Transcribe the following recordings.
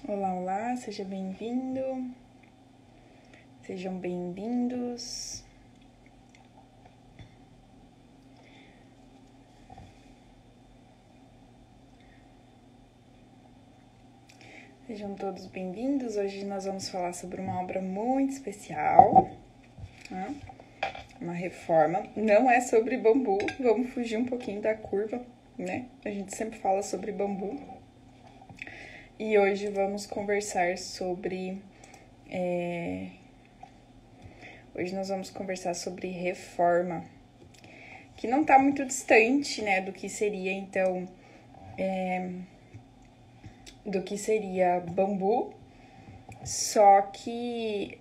Olá, olá, seja bem-vindo, sejam bem-vindos. Sejam todos bem-vindos. Hoje nós vamos falar sobre uma obra muito especial, né? Uma reforma. Não é sobre bambu, vamos fugir um pouquinho da curva, né? A gente sempre fala sobre bambu. E hoje vamos conversar sobre... Hoje nós vamos conversar sobre reforma, que não está muito distante, né, do que seria, então, do que seria bambu, só que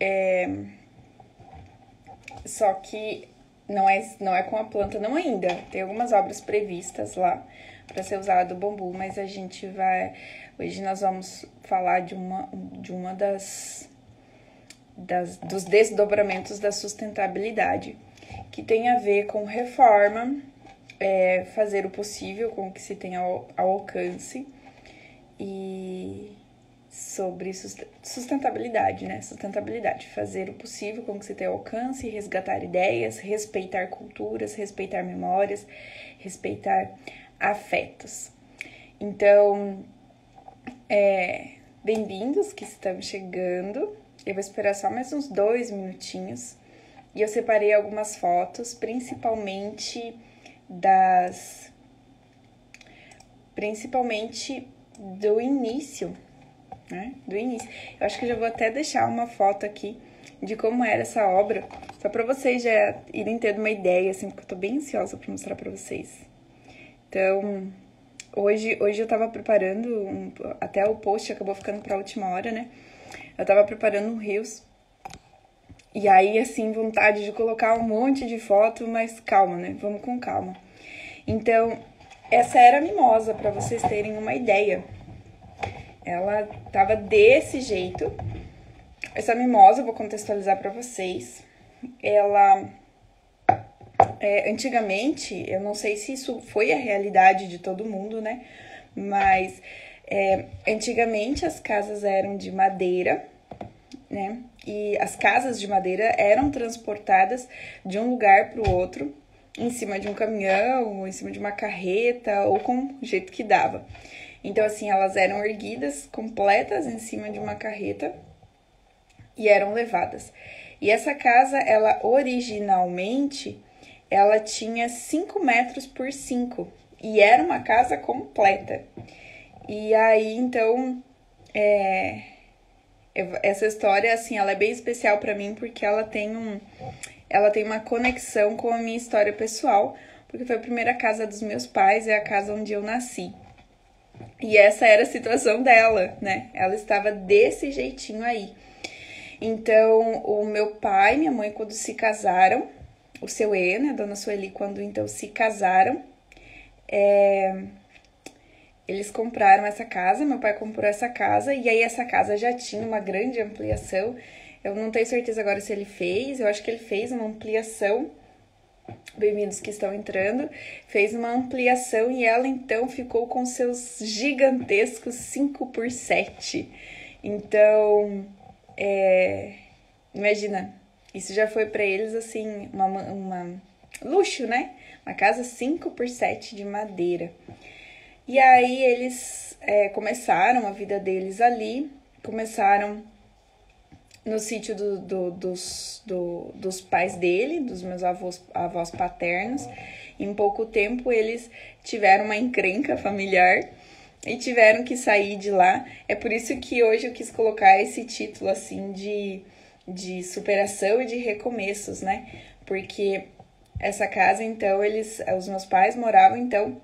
não é com a planta, não ainda. Tem algumas obras previstas lá para ser usado o bambu, mas a gente vai... Hoje nós vamos falar de uma dos desdobramentos da sustentabilidade, que tem a ver com reforma, fazer o possível com que se tenha ao alcance, e sobre sustentabilidade, né? Sustentabilidade, fazer o possível com que se tenha alcance, resgatar ideias, respeitar culturas, respeitar memórias, respeitar afetos. Então, bem-vindos que estão chegando. Eu vou esperar só mais uns 2 minutinhos. E eu separei algumas fotos, principalmente do início, né? Do início. Eu acho que eu já vou até deixar uma foto aqui de como era essa obra, só para vocês já irem tendo uma ideia, assim, porque eu tô bem ansiosa para mostrar para vocês. Então, hoje eu tava preparando, até o post acabou ficando pra última hora, né? Eu tava preparando um Reels, e aí, assim, vontade de colocar um monte de foto, mas calma, né? Vamos com calma. Então, essa era a mimosa, pra vocês terem uma ideia. Ela tava desse jeito. Essa mimosa, eu vou contextualizar pra vocês. Ela... antigamente, eu não sei se isso foi a realidade de todo mundo, né? Mas antigamente as casas eram de madeira, né? E as casas de madeira eram transportadas de um lugar para o outro, em cima de um caminhão, ou em cima de uma carreta, ou com o jeito que dava. Então, assim, elas eram erguidas, completas, em cima de uma carreta, e eram levadas. E essa casa, ela originalmente... ela tinha 5 metros por 5 e era uma casa completa. E aí, então, essa história, assim, ela é bem especial pra mim porque ela tem uma conexão com a minha história pessoal, porque foi a primeira casa dos meus pais, é a casa onde eu nasci. E essa era a situação dela, né? Ela estava desse jeitinho aí. Então, o meu pai e minha mãe, quando se casaram, o seu E, né, a dona Sueli, quando então se casaram, eles compraram essa casa, meu pai comprou essa casa, e aí essa casa já tinha uma grande ampliação. Eu não tenho certeza agora se ele fez, eu acho que ele fez uma ampliação, bem-vindos que estão entrando, fez uma ampliação e ela então ficou com seus gigantescos 5x7. Então, imagina... Isso já foi pra eles, assim, uma luxo, né? Uma casa 5x7 de madeira. E aí eles começaram a vida deles ali, começaram no sítio dos pais dele, dos meus avós paternos. Em pouco tempo eles tiveram uma encrenca familiar e tiveram que sair de lá. É por isso que hoje eu quis colocar esse título, assim, de superação e de recomeços, né? Porque essa casa, então, os meus pais moravam, então,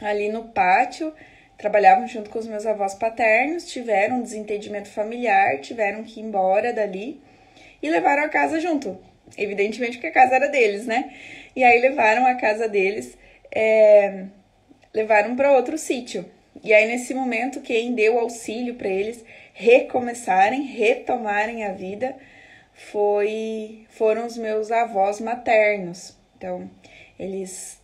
ali no pátio, trabalhavam junto com os meus avós paternos, tiveram um desentendimento familiar, tiveram que ir embora dali e levaram a casa junto. Evidentemente porque a casa era deles, né? E aí levaram a casa deles, levaram para outro sítio. E aí, nesse momento, quem deu auxílio para eles recomeçarem, retomarem a vida, foram os meus avós maternos. Então, eles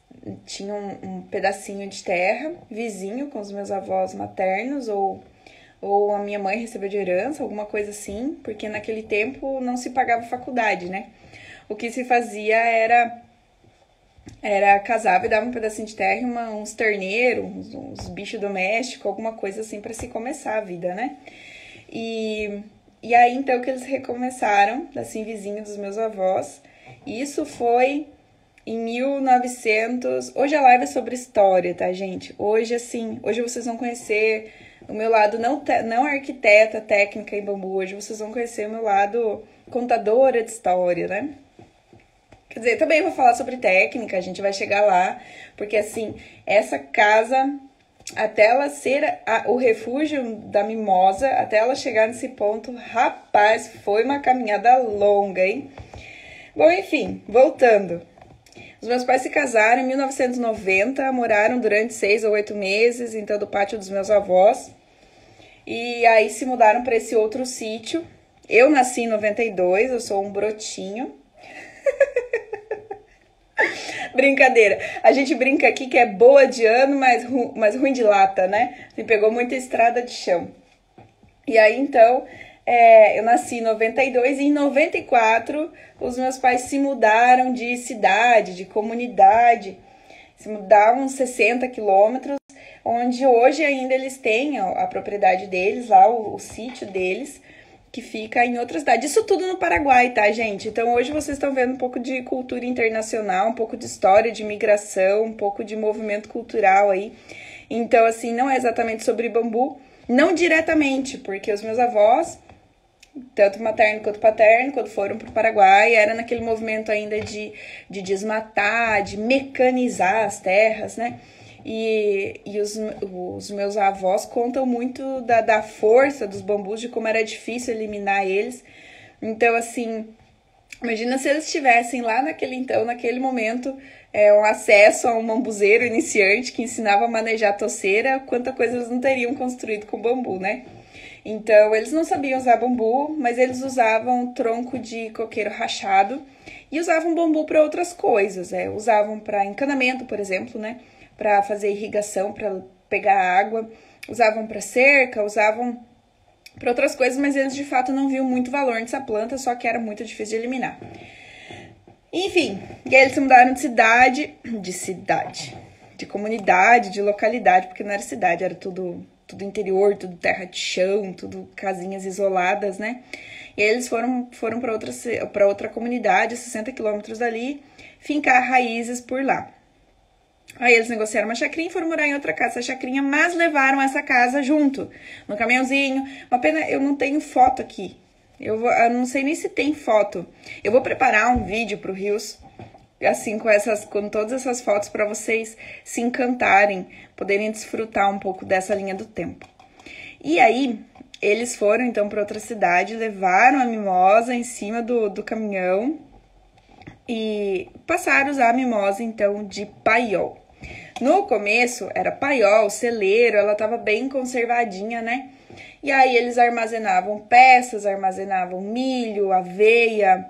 tinham um pedacinho de terra vizinho com os meus avós maternos, ou ou a minha mãe recebeu de herança, alguma coisa assim, porque naquele tempo não se pagava faculdade, né? O que se fazia era casava e dava um pedacinho de terra e uns terneiros, uns bichos domésticos, alguma coisa assim para se começar a vida, né? E aí então que eles recomeçaram, assim, vizinho dos meus avós. E isso foi em 1900. Hoje a live é sobre história, tá, gente? Hoje, assim, hoje vocês vão conhecer o meu lado não arquiteta técnica em bambu. Hoje vocês vão conhecer o meu lado contadora de história, né? Quer dizer, também vou falar sobre técnica, a gente vai chegar lá, porque assim, essa casa, até ela ser o refúgio da mimosa, até ela chegar nesse ponto, rapaz, foi uma caminhada longa, hein? Bom, enfim, voltando. Os meus pais se casaram em 1990, moraram durante 6 ou 8 meses, então, do pátio dos meus avós, e aí se mudaram para esse outro sítio. Eu nasci em 92, eu sou um brotinho. Brincadeira. A gente brinca aqui que é boa de ano, mas ruim de lata, né? Assim, pegou muita estrada de chão. E aí, então, eu nasci em 92 e em 94 os meus pais se mudaram de cidade, de comunidade. Se mudaram uns 60 quilômetros, onde hoje ainda eles têm a propriedade deles, lá o sítio deles, que fica em outra cidade. Isso tudo no Paraguai, tá, gente? Então, hoje vocês estão vendo um pouco de cultura internacional, um pouco de história de migração, um pouco de movimento cultural aí. Então, assim, não é exatamente sobre bambu, não diretamente, porque os meus avós, tanto materno quanto paterno, quando foram para o Paraguai, era naquele movimento ainda de desmatar, de mecanizar as terras, né? E os meus avós contam muito da força dos bambus, de como era difícil eliminar eles. Então, assim, imagina se eles tivessem lá naquele momento, um acesso a um bambuzeiro iniciante que ensinava a manejar a toceira, quanta coisa eles não teriam construído com bambu, né? Então, eles não sabiam usar bambu, mas eles usavam tronco de coqueiro rachado e usavam bambu para outras coisas. Usavam para encanamento, por exemplo, né? Para fazer irrigação, para pegar água, usavam para cerca, usavam para outras coisas, mas eles de fato não viam muito valor nessa planta, só que era muito difícil de eliminar. Enfim, e aí eles se mudaram de comunidade, de localidade, porque não era cidade, era tudo interior, tudo terra de chão, tudo casinhas isoladas, né? E aí eles foram para outra comunidade, 60 quilômetros dali, fincar raízes por lá. Aí eles negociaram uma chacrinha e foram morar em outra casa, essa chacrinha, mas levaram essa casa junto, no caminhãozinho. Uma pena, eu não tenho foto aqui. Eu não sei nem se tem foto. Eu vou preparar um vídeo pro Rios, assim, com todas essas fotos, para vocês se encantarem, poderem desfrutar um pouco dessa linha do tempo. E aí, eles foram, então, para outra cidade, levaram a mimosa em cima do caminhão e passaram a usar a mimosa, então, de paiol. No começo, era paiol, celeiro, ela estava bem conservadinha, né? E aí, eles armazenavam peças, armazenavam milho, aveia,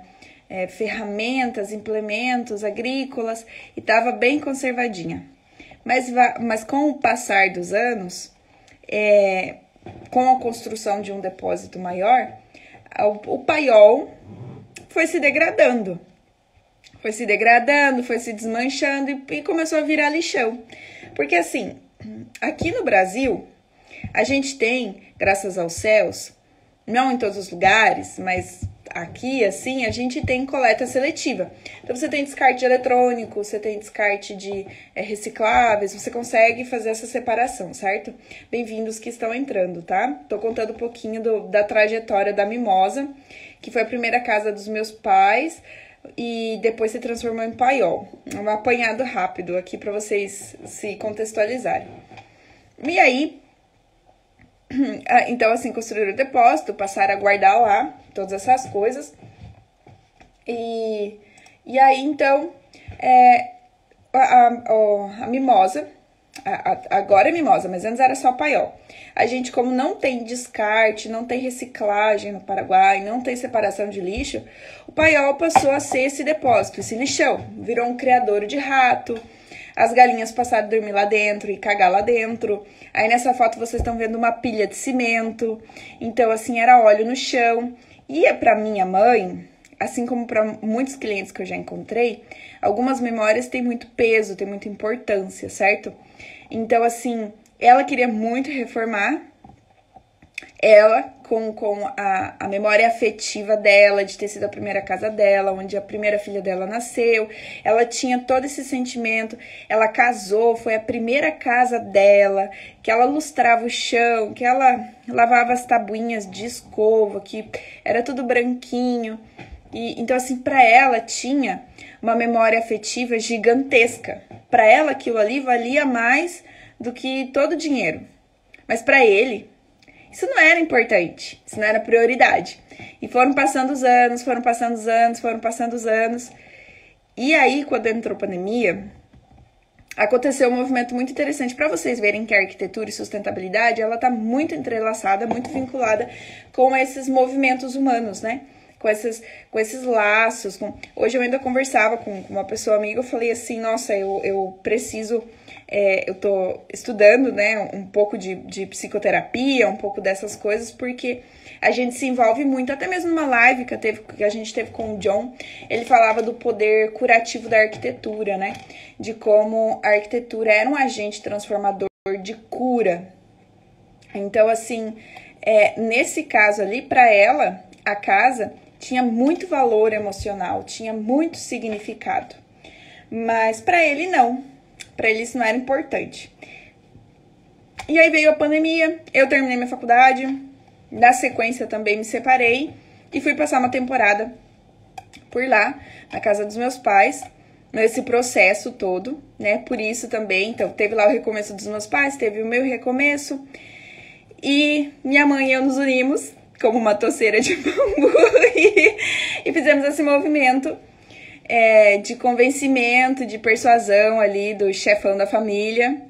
ferramentas, implementos agrícolas, e estava bem conservadinha. Mas com o passar dos anos, com a construção de um depósito maior, o paiol foi se degradando. Foi se desmanchando e começou a virar lixão. Porque assim, aqui no Brasil, a gente tem, graças aos céus, não em todos os lugares, mas aqui, assim, a gente tem coleta seletiva. Então, você tem descarte de eletrônico, você tem descarte de recicláveis, você consegue fazer essa separação, certo? Bem-vindos que estão entrando, tá? Tô contando um pouquinho da trajetória da mimosa, que foi a primeira casa dos meus pais, e depois se transformou em paiol. Um apanhado rápido aqui para vocês se contextualizarem. E aí, então assim, construíram o depósito, passaram a guardar lá todas essas coisas. E aí, então, a mimosa, agora é mimosa, mas antes era só paiol. A gente, como não tem descarte, não tem reciclagem no Paraguai, não tem separação de lixo, o paiol passou a ser esse depósito, esse lixão. Virou um criadouro de rato, as galinhas passaram a dormir lá dentro e cagar lá dentro. Aí nessa foto vocês estão vendo uma pilha de cimento. Então, assim, era óleo no chão. E pra minha mãe, assim como para muitos clientes que eu já encontrei, algumas memórias têm muito peso, têm muita importância, certo? Então, assim, ela queria muito reformar. Ela, com a memória afetiva dela, de ter sido a primeira casa dela, onde a primeira filha dela nasceu, ela tinha todo esse sentimento, ela casou, foi a primeira casa dela, que ela lustrava o chão, que ela lavava as tabuinhas de escova, que era tudo branquinho. E, então, assim, para ela tinha uma memória afetiva gigantesca. Para ela, aquilo ali valia mais do que todo o dinheiro. Mas para ele, isso não era importante, isso não era prioridade. E foram passando os anos, foram passando os anos, foram passando os anos. E aí, quando entrou a pandemia, aconteceu um movimento muito interessante para vocês verem que a arquitetura e sustentabilidade, ela tá muito entrelaçada, muito vinculada com esses movimentos humanos, né? Com esses laços. Hoje eu ainda conversava com uma pessoa amiga, eu falei assim, nossa, eu preciso... eu tô estudando, né, um pouco de psicoterapia, um pouco dessas coisas, porque a gente se envolve muito, até mesmo numa live que a gente teve com o John, ele falava do poder curativo da arquitetura, né, de como a arquitetura era um agente transformador de cura. Então, assim, nesse caso ali, para ela, a casa tinha muito valor emocional, tinha muito significado, mas para ele não. Para ele isso não era importante. E aí veio a pandemia, eu terminei minha faculdade, na sequência também me separei e fui passar uma temporada por lá, na casa dos meus pais, nesse processo todo, né? Por isso também, então, teve lá o recomeço dos meus pais, teve o meu recomeço. E minha mãe e eu nos unimos como uma toceira de bambu e fizemos esse movimento de convencimento, de persuasão ali do chefão da família.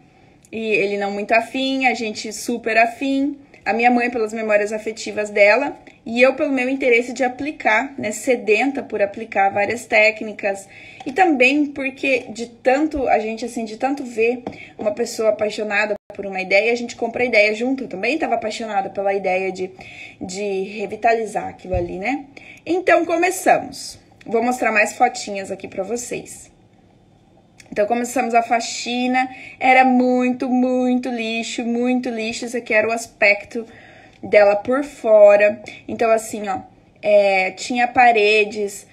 E ele não muito afim, a gente super afim. A minha mãe pelas memórias afetivas dela e eu pelo meu interesse de aplicar, né, sedenta por aplicar várias técnicas. E também porque de tanto a gente, assim, de tanto ver uma pessoa apaixonada por uma ideia, a gente compra a ideia junto. Eu também estava apaixonada pela ideia de revitalizar aquilo ali, né? Então começamos. Vou mostrar mais fotinhas aqui pra vocês. Então, começamos a faxina, era muito lixo. Esse aqui era o aspecto dela por fora. Então, assim, ó, tinha paredes,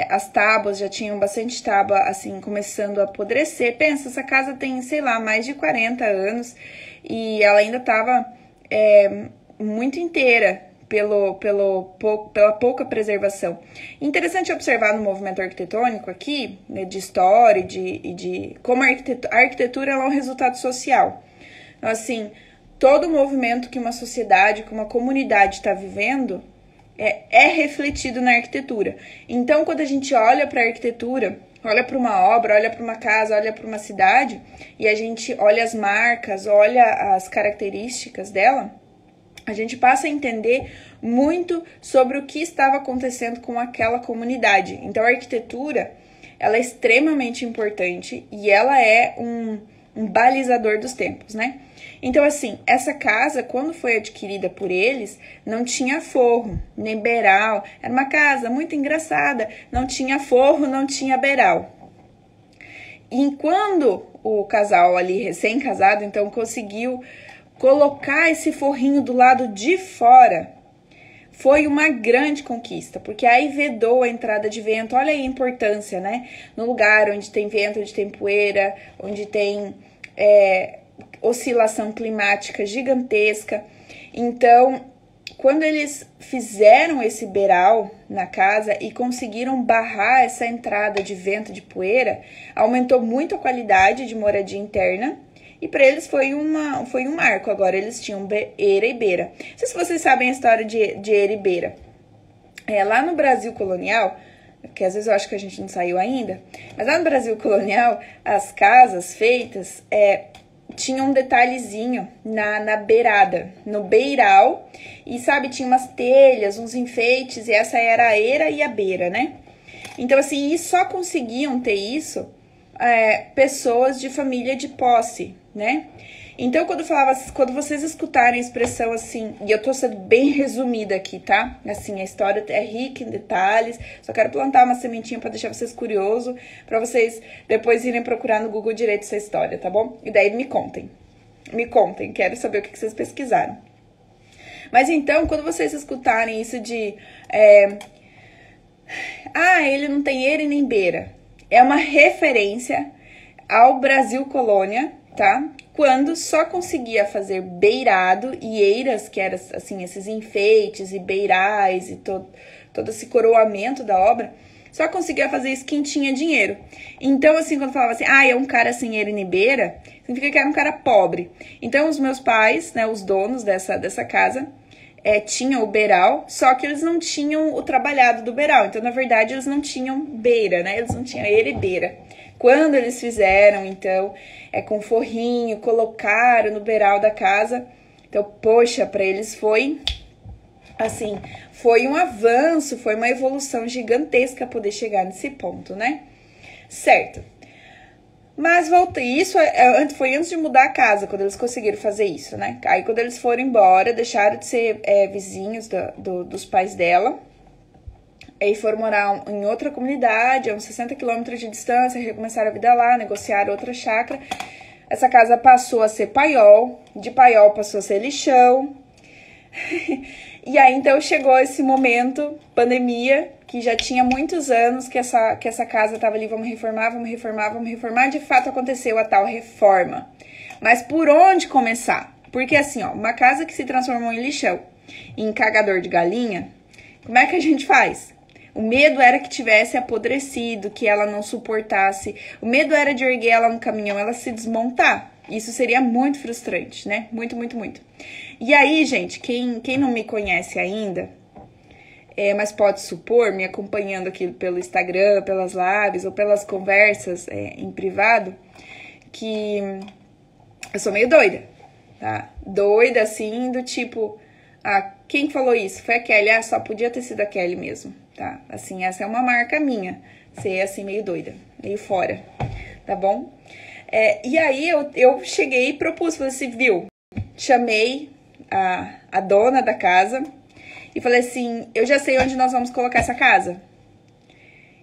as tábuas, já tinham bastante tábua, assim, começando a apodrecer. Pensa, essa casa tem, sei lá, mais de 40 anos e ela ainda tava muito inteira. Pela pouca preservação. Interessante observar no movimento arquitetônico aqui, né, de história e de como a arquitetura é um resultado social. Então, assim, todo movimento que uma sociedade, que uma comunidade está vivendo é refletido na arquitetura. Então, quando a gente olha para a arquitetura, olha para uma obra, olha para uma casa, olha para uma cidade, e a gente olha as marcas, olha as características dela, a gente passa a entender muito sobre o que estava acontecendo com aquela comunidade. Então, a arquitetura, ela é extremamente importante e ela é um balizador dos tempos, né? Então, assim, essa casa, quando foi adquirida por eles, não tinha forro, nem beiral. Era uma casa muito engraçada, não tinha forro, não tinha beiral. E quando o casal ali, recém-casado, então, conseguiu colocar esse forrinho do lado de fora, foi uma grande conquista, porque aí vedou a entrada de vento. Olha aí a importância, né? No lugar onde tem vento, onde tem poeira, onde tem oscilação climática gigantesca. Então, quando eles fizeram esse beiral na casa e conseguiram barrar essa entrada de vento, de poeira, aumentou muito a qualidade de moradia interna. E para eles foi um marco. Agora eles tinham era e beira. Não sei se vocês sabem a história de era e beira. Lá no Brasil colonial, que às vezes eu acho que a gente não saiu ainda, mas lá no Brasil colonial, as casas feitas tinham um detalhezinho na beirada, no beiral. E sabe, tinha umas telhas, uns enfeites, e essa era a era e a beira, né? Então, assim, e só conseguiam ter isso pessoas de família de posse, né? Então, quando vocês escutarem a expressão assim, e eu tô sendo bem resumida aqui, tá? Assim, a história é rica em detalhes, só quero plantar uma sementinha pra deixar vocês curiosos, pra vocês depois irem procurar no Google direito essa história, tá bom? E daí me contem, quero saber o que vocês pesquisaram. Mas então, quando vocês escutarem isso de... ele não tem eira e nem beira. É uma referência ao Brasil colônia, tá? Quando só conseguia fazer beirado e eiras, que eram assim, esses enfeites e beirais e todo esse coroamento da obra, só conseguia fazer isso quem tinha dinheiro. Então, assim, quando falava assim, é um cara sem eira e nem beira, significa que era um cara pobre. Então, os meus pais, né, os donos dessa casa, tinham o beiral, só que eles não tinham o trabalhado do beiral. Então, na verdade, eles não tinham beira, né? Eles não tinham eira e beira. Quando eles fizeram, então, com forrinho, colocaram no beiral da casa. Então, poxa, para eles foi, assim, foi um avanço, foi uma evolução gigantesca poder chegar nesse ponto, né? Certo. Mas voltei, isso foi antes de mudar a casa, quando eles conseguiram fazer isso, né? Aí quando eles foram embora, deixaram de ser vizinhos dos pais dela. Aí foram morar em outra comunidade, a uns 60 quilômetros de distância, recomeçaram a vida lá, negociaram outra chácara. Essa casa passou a ser paiol, de paiol passou a ser lixão. E aí, então, chegou esse momento, pandemia, que já tinha muitos anos que essa casa estava ali, vamos reformar. De fato, aconteceu a tal reforma. Mas por onde começar? Porque assim, uma casa que se transformou em lixão, em cagador de galinha, como é que a gente faz? O medo era que tivesse apodrecido, que ela não suportasse. O medo era de erguer ela no caminhão, ela se desmontar. Isso seria muito frustrante, né? Muito, muito, muito. E aí, gente, quem não me conhece ainda, mas pode supor, me acompanhando aqui pelo Instagram, pelas lives ou pelas conversas em privado, que eu sou meio doida, tá? Doida, assim, do tipo... quem falou isso? Foi a Kelly. Só podia ter sido a Kelly mesmo, tá? Assim, essa é uma marca minha. Ser assim, meio doida, meio fora, tá bom? E aí, eu cheguei e propus, falei assim, viu? Chamei a dona da casa e falei assim, eu já sei onde nós vamos colocar essa casa.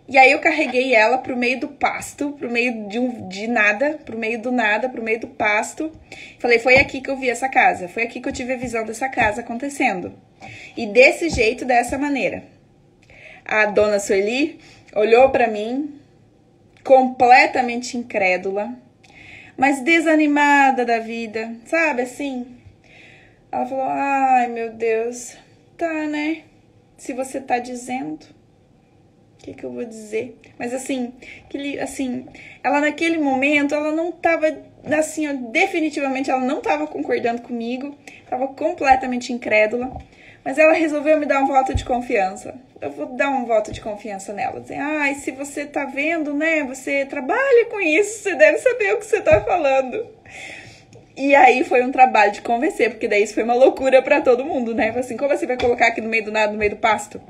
E aí, eu carreguei ela pro meio do pasto, pro meio de nada, pro meio do nada, pro meio do pasto. Falei, foi aqui que eu vi essa casa, foi aqui que eu tive a visão dessa casa acontecendo. E desse jeito, dessa maneira. A dona Sueli olhou pra mim, completamente incrédula, mas desanimada da vida, sabe, assim? Ela falou, ai, meu Deus, tá, né? Se você tá dizendo... O que eu vou dizer? Mas assim, ela naquele momento, ela não tava, assim, definitivamente ela não tava concordando comigo, tava completamente incrédula, mas ela resolveu me dar um voto de confiança. Eu vou dar um voto de confiança nela, dizer, se você tá vendo, né, você trabalha com isso, você deve saber o que você tá falando. E aí foi um trabalho de convencer, porque daí isso foi uma loucura pra todo mundo, né? Assim, como você vai colocar aqui no meio do nada, no meio do pasto?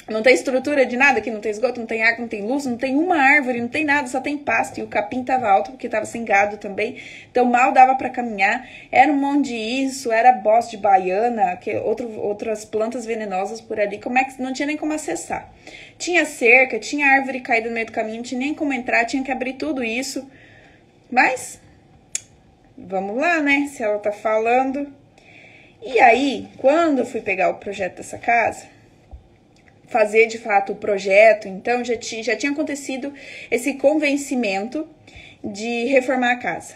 Não tem estrutura de nada aqui, não tem esgoto, não tem água, não tem luz, não tem uma árvore, não tem nada, só tem pasto. E o capim tava alto, porque tava sem gado também. Então mal dava pra caminhar. Era um monte de isso, era boss de baiana, outras plantas venenosas por ali. Como é que não tinha nem como acessar? Tinha cerca, tinha árvore caída no meio do caminho, não tinha nem como entrar, tinha que abrir tudo isso. Mas, vamos lá, né? Se ela tá falando. E aí, quando eu fui pegar o projeto dessa casa... fazer de fato o projeto, então já tinha acontecido esse convencimento de reformar a casa.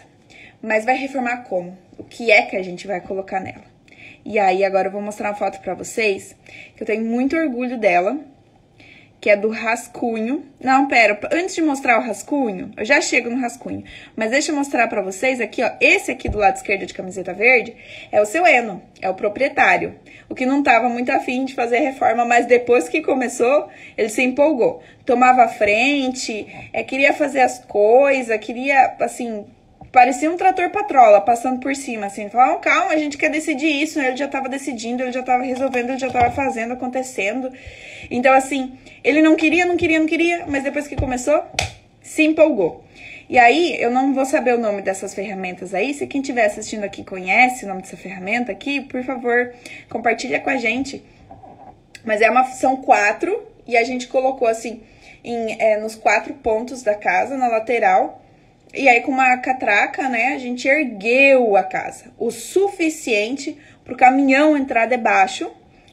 Mas vai reformar como? O que é que a gente vai colocar nela? E aí agora eu vou mostrar uma foto pra vocês, que eu tenho muito orgulho dela, que é do rascunho. Não, pera, antes de mostrar o rascunho, eu já chego no rascunho, mas deixa eu mostrar pra vocês aqui, ó, esse aqui do lado esquerdo de camiseta verde é o seu Eno, é o proprietário, o que não tava muito afim de fazer reforma, mas depois que começou, ele se empolgou, tomava a frente, queria fazer as coisas, queria, assim, parecia um trator patrola passando por cima, assim, falava, calma, a gente quer decidir isso, ele já tava decidindo, ele já tava resolvendo, ele já tava fazendo, acontecendo. Então, assim, ele não queria, mas depois que começou, se empolgou. E aí, eu não vou saber o nome dessas ferramentas aí. Se quem estiver assistindo aqui conhece o nome dessa ferramenta aqui, por favor, compartilha com a gente. Mas são 4, e a gente colocou assim, nos 4 pontos da casa, na lateral. E aí, com uma catraca, né, a gente ergueu a casa o suficiente para o caminhão entrar debaixo,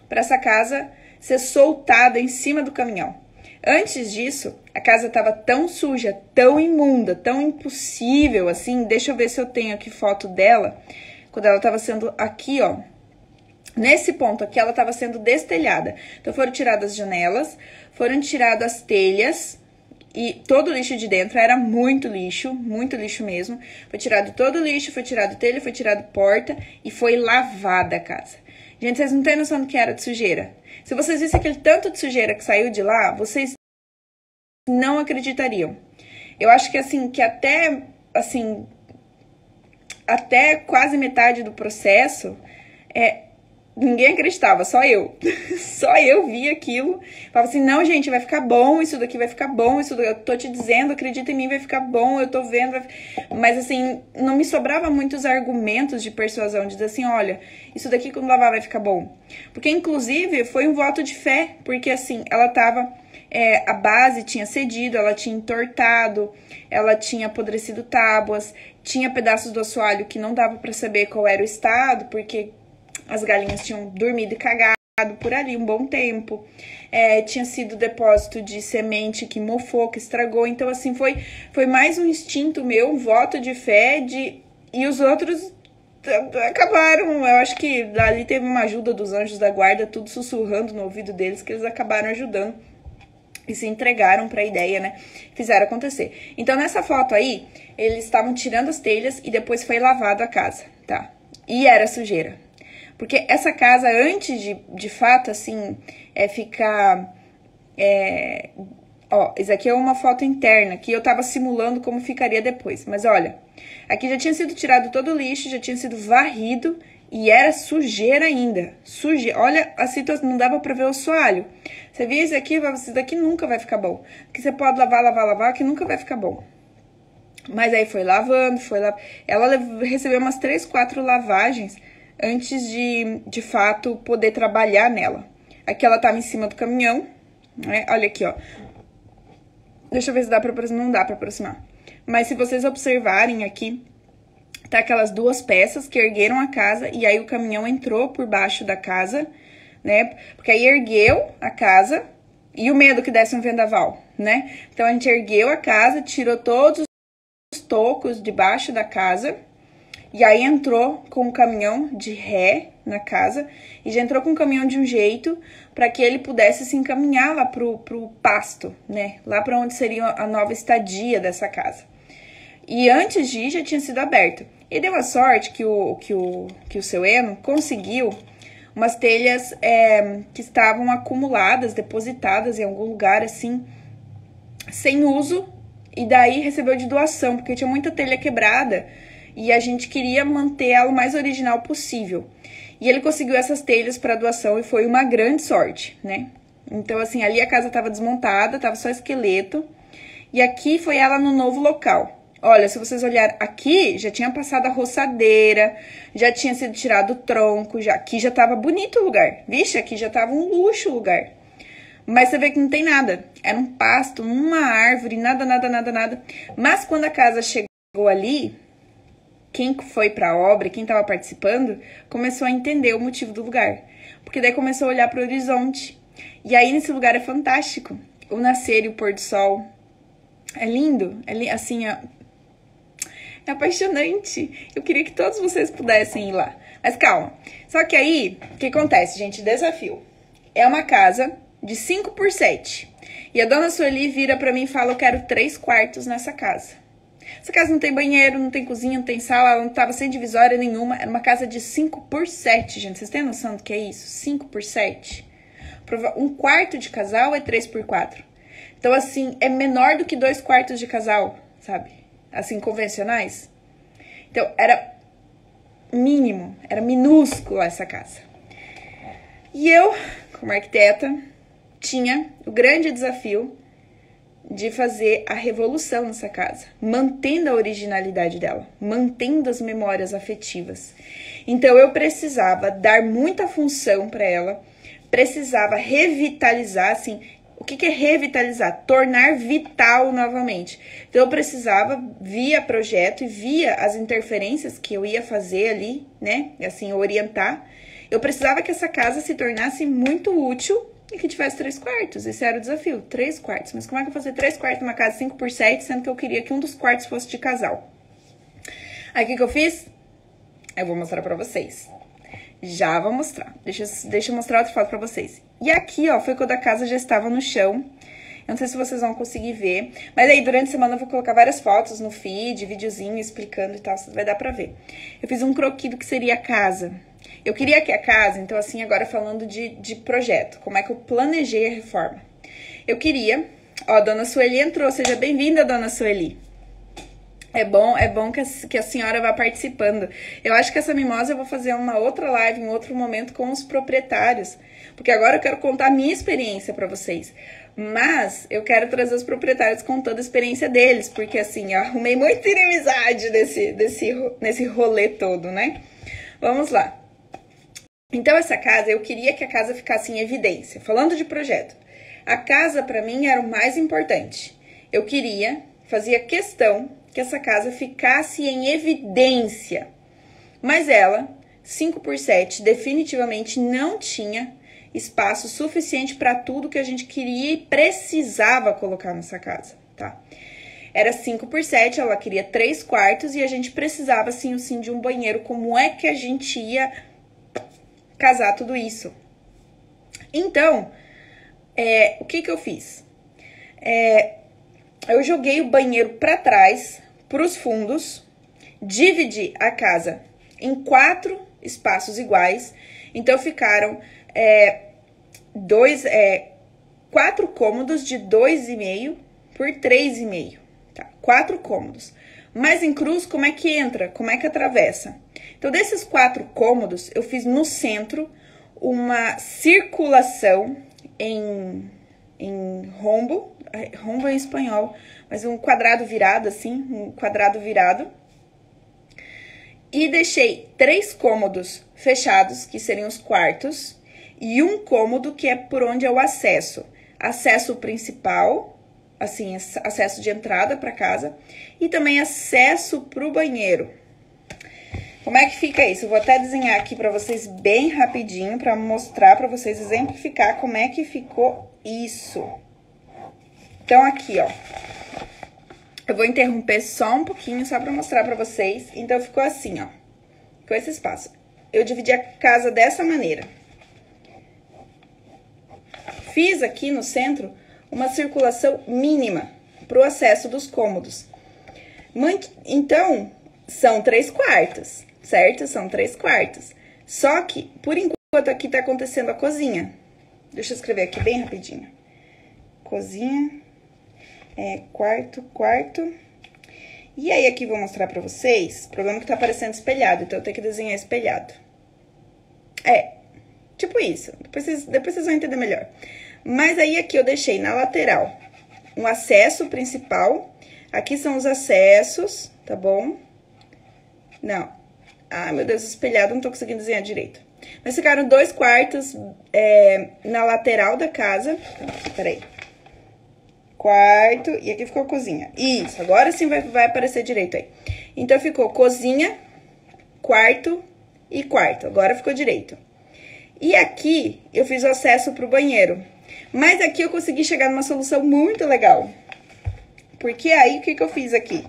para essa casa ser soltada em cima do caminhão. Antes disso, a casa estava tão suja, tão imunda, tão impossível, assim. Deixa eu ver se eu tenho aqui foto dela, quando ela estava sendo aqui, ó. Nesse ponto aqui, ela estava sendo destelhada. Então, foram tiradas as janelas, foram tiradas as telhas, e todo o lixo de dentro era muito lixo mesmo. Foi tirado todo o lixo, foi tirado telha, foi tirado porta e foi lavada a casa. Gente, vocês não têm noção do que era de sujeira. Se vocês vissem aquele tanto de sujeira que saiu de lá, vocês não acreditariam. Eu acho que assim, até quase metade do processo, ninguém acreditava, só eu. Só eu vi aquilo. Falava assim, não, gente, vai ficar bom, isso daqui vai ficar bom, eu tô te dizendo, acredita em mim, vai ficar bom, eu tô vendo. Mas assim, não me sobrava muitos argumentos de persuasão, de dizer assim, olha, isso daqui quando lavar vai ficar bom. Porque, inclusive, foi um voto de fé, porque assim, ela tava... a base tinha cedido, ela tinha entortado, ela tinha apodrecido tábuas, tinha pedaços do assoalho que não dava pra saber qual era o estado, porque as galinhas tinham dormido e cagado por ali um bom tempo. Tinha sido depósito de semente que mofou, que estragou. Então, assim, foi mais um instinto meu, um voto de fé, e os outros acabaram. Eu acho que ali teve uma ajuda dos anjos da guarda, tudo sussurrando no ouvido deles, que eles acabaram ajudando. E se entregaram para a ideia, né? Fizeram acontecer. Então, nessa foto aí, eles estavam tirando as telhas e depois foi lavado a casa, tá? E era sujeira. Porque essa casa, antes de fato, assim, ficar... Ó, isso aqui é uma foto interna, que eu tava simulando como ficaria depois. Mas olha, aqui já tinha sido tirado todo o lixo, já tinha sido varrido e era sujeira ainda. Olha a situação, não dava pra ver o assoalho. Você via isso aqui, isso daqui nunca vai ficar bom. Porque você pode lavar, que nunca vai ficar bom. Mas aí foi lavando, Ela recebeu umas 3, 4 lavagens antes de fato poder trabalhar nela. Aqui ela tava em cima do caminhão, né? Olha aqui, ó. Deixa eu ver se dá pra aproximar. Não dá pra aproximar. Mas se vocês observarem aqui, tá aquelas 2 peças que ergueram a casa e aí o caminhão entrou por baixo da casa, né? Porque aí ergueu a casa e o medo que desse um vendaval, né? Então a gente ergueu a casa, tirou todos os tocos debaixo da casa e aí entrou com o caminhão de ré na casa e já entrou com o caminhão de um jeito para que ele pudesse se encaminhar lá pro pasto, né? Lá para onde seria a nova estadia dessa casa. E antes de ir já tinha sido aberto. E deu a sorte que o seu Eno conseguiu umas telhas que estavam acumuladas, depositadas em algum lugar assim, sem uso, e daí recebeu de doação, porque tinha muita telha quebrada e a gente queria manter ela o mais original possível. E ele conseguiu essas telhas para doação e foi uma grande sorte, né? Então, assim, ali a casa estava desmontada, estava só esqueleto, e aqui foi ela no novo local. Olha, se vocês olharem aqui, já tinha passado a roçadeira, já tinha sido tirado o tronco, aqui já tava bonito o lugar. Vixe, aqui já tava um luxo o lugar. Mas você vê que não tem nada. Era um pasto, uma árvore, nada. Mas quando a casa chegou ali, quem foi pra obra, quem tava participando, começou a entender o motivo do lugar. Porque daí começou a olhar pro horizonte. E aí nesse lugar é fantástico. O nascer e o pôr do sol. É lindo, assim, é apaixonante. Eu queria que todos vocês pudessem ir lá. Mas calma. Só que aí, o que acontece, gente? Desafio. É uma casa de 5 por 7. E a dona Sueli vira pra mim e fala, eu quero 3 quartos nessa casa. Essa casa não tem banheiro, não tem cozinha, não tem sala, ela não tava sem divisória nenhuma. Era uma casa de 5 por 7, gente. Vocês têm noção do que é isso? 5 por 7. Um quarto de casal é 3 por 4. Então, assim, é menor do que 2 quartos de casal, sabe? Assim, convencionais. Então, era mínimo, era minúscula essa casa. E eu, como arquiteta, tinha o grande desafio de fazer a revolução nessa casa, mantendo a originalidade dela, mantendo as memórias afetivas. Então eu precisava dar muita função para ela, precisava revitalizar, assim, o que é revitalizar? Tornar vital novamente. Então eu precisava, via projeto e via as interferências que eu ia fazer ali, né, assim, orientar, eu precisava que essa casa se tornasse muito útil e que tivesse 3 quartos. Esse era o desafio, 3 quartos. Mas como é que eu vou fazer 3 quartos numa casa 5x7, sendo que eu queria que um dos quartos fosse de casal? Aí o que eu fiz? Eu vou mostrar pra vocês. Já vou mostrar. Deixa eu mostrar outra foto pra vocês. E aqui, ó, foi quando a casa já estava no chão. Eu não sei se vocês vão conseguir ver. Mas aí, durante a semana, eu vou colocar várias fotos no feed, videozinho explicando e tal. Vai dar pra ver. Eu fiz um croquis do que seria a casa. Eu queria que a casa, então assim, agora falando de projeto, como é que eu planejei a reforma. Eu queria, ó, a dona Sueli entrou, seja bem-vinda, dona Sueli. É bom que a senhora vá participando. Eu acho que essa mimosa eu vou fazer uma outra live em outro momento com os proprietários, porque agora eu quero contar a minha experiência pra vocês. Mas eu quero trazer os proprietários contando a experiência deles, porque assim, eu arrumei muita inimizade nesse rolê todo, né? Vamos lá. Então, essa casa, eu queria que a casa ficasse em evidência. Falando de projeto, a casa, pra mim, era o mais importante. Eu fazia questão que essa casa ficasse em evidência. Mas ela, 5x7, definitivamente não tinha espaço suficiente para tudo que a gente queria e precisava colocar nessa casa, tá? Era 5x7, ela queria 3 quartos e a gente precisava, sim, de um banheiro. Como é que a gente ia casar tudo isso? Então, o que eu fiz? Eu joguei o banheiro para trás, para os fundos, dividi a casa em 4 espaços iguais. Então, ficaram 4 cômodos de 2,5 por 3,5. Tá? 4 cômodos. Mas em cruz, como é que entra? Como é que atravessa? Então, desses 4 cômodos, eu fiz no centro uma circulação em rombo. Rombo é em espanhol, mas um quadrado virado, assim, um quadrado virado. E deixei 3 cômodos fechados, que seriam os quartos, e um cômodo que é por onde é o acesso. Acesso principal, assim, acesso de entrada para casa, e também acesso para o banheiro. Como é que fica isso? Eu vou até desenhar aqui para vocês bem rapidinho, para mostrar para vocês, exemplificar como é que ficou isso. Então, aqui, ó, eu vou interromper só um pouquinho, só para mostrar para vocês. Então, ficou assim, ó, com esse espaço. Eu dividi a casa dessa maneira. Fiz aqui no centro uma circulação mínima para o acesso dos cômodos. Então, são 3 quartos, certo? São 3 quartos. Só que, por enquanto, aqui tá acontecendo a cozinha. Deixa eu escrever aqui bem rapidinho. Cozinha, quarto. E aí, aqui vou mostrar pra vocês. O problema é que tá aparecendo espelhado, então eu tenho que desenhar espelhado. Tipo isso. Depois vocês vão entender melhor. Mas aí, aqui eu deixei na lateral um acesso principal. Aqui são os acessos, tá bom? Não. Ah, meu Deus, espelhado, não tô conseguindo desenhar direito. Mas ficaram 2 quartos na lateral da casa. Peraí. Quarto, e aqui ficou a cozinha. Isso, agora sim vai aparecer direito aí. Então, ficou cozinha, quarto e quarto. Agora ficou direito. E aqui, eu fiz o acesso pro banheiro. Mas aqui eu consegui chegar numa solução muito legal. Porque aí, o que eu fiz aqui?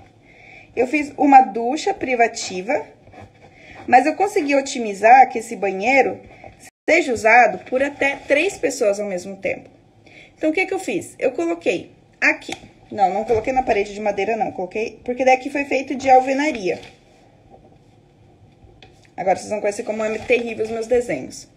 Eu fiz uma ducha privativa, mas eu consegui otimizar que esse banheiro seja usado por até 3 pessoas ao mesmo tempo. Então, o que eu fiz? Eu coloquei aqui. Não coloquei na parede de madeira, não. Coloquei, porque daqui foi feito de alvenaria. Agora, vocês vão conhecer como é terrível os meus desenhos.